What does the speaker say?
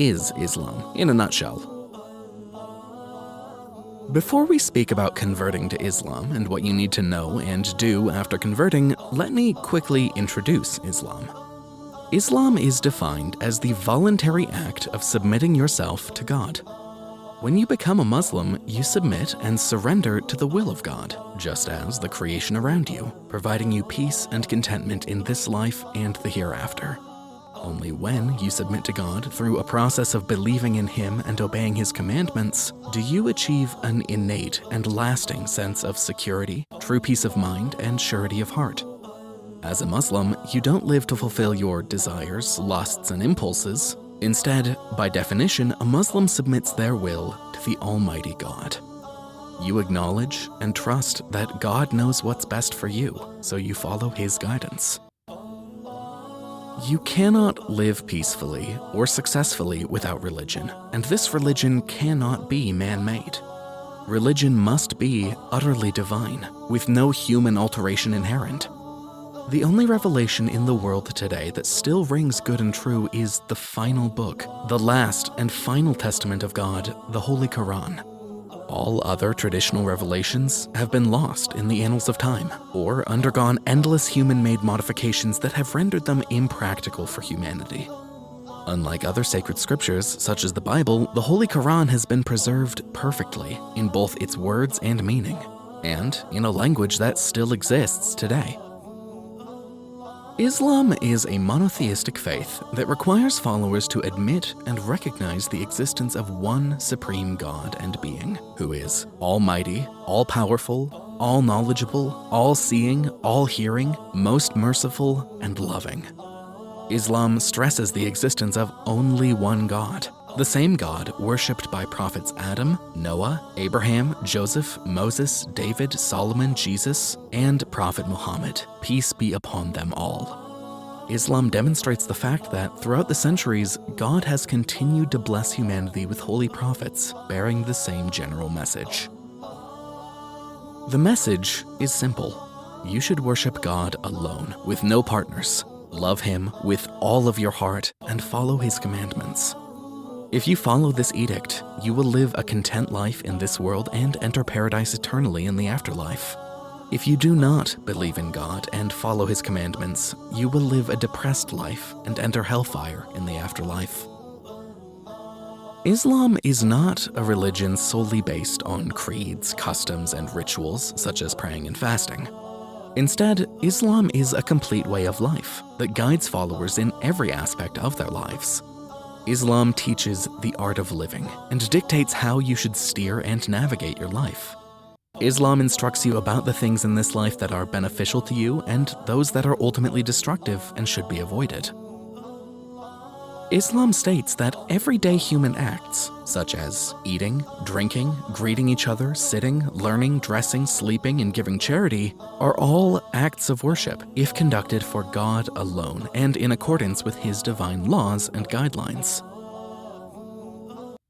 is Islam in a nutshell? Before we speak about converting to Islam and what you need to know and do after converting, let me quickly introduce Islam. Islam is defined as the voluntary act of submitting yourself to God. When you become a Muslim, you submit and surrender to the will of God, just as the creation around you, providing you peace and contentment in this life and the hereafter. Only when you submit to God through a process of believing in Him and obeying His commandments do you achieve an innate and lasting sense of security, true peace of mind, and surety of heart. As a Muslim, you don't live to fulfill your desires, lusts, and impulses. Instead, by definition, a Muslim submits their will to the Almighty God. You acknowledge and trust that God knows what's best for you, so you follow His guidance. You cannot live peacefully or successfully without religion, and this religion cannot be man-made. Religion must be utterly divine, with no human alteration inherent. The only revelation in the world today that still rings good and true is the final book, the last and final testament of God, the Holy Quran. All other traditional revelations have been lost in the annals of time, or undergone endless human-made modifications that have rendered them impractical for humanity. Unlike other sacred scriptures, such as the Bible, the Holy Quran has been preserved perfectly in both its words and meaning, and in a language that still exists today. Islam is a monotheistic faith that requires followers to admit and recognize the existence of one supreme God and being, who is almighty, all-powerful, all-knowledgeable, all-seeing, all-hearing, most merciful, and loving. Islam stresses the existence of only one God, the same God worshipped by prophets Adam, Noah, Abraham, Joseph, Moses, David, Solomon, Jesus, and Prophet Muhammad, peace be upon them all. Islam demonstrates the fact that throughout the centuries, God has continued to bless humanity with holy prophets bearing the same general message. The message is simple. You should worship God alone, with no partners. Love Him with all of your heart and follow His commandments. If you follow this edict, you will live a content life in this world and enter paradise eternally in the afterlife. If you do not believe in God and follow His commandments, you will live a depressed life and enter hellfire in the afterlife. Islam is not a religion solely based on creeds, customs, and rituals such as praying and fasting. Instead, Islam is a complete way of life that guides followers in every aspect of their lives. Islam teaches the art of living and dictates how you should steer and navigate your life. Islam instructs you about the things in this life that are beneficial to you and those that are ultimately destructive and should be avoided. Islam states that everyday human acts, such as eating, drinking, greeting each other, sitting, learning, dressing, sleeping, and giving charity, are all acts of worship if conducted for God alone and in accordance with His divine laws and guidelines.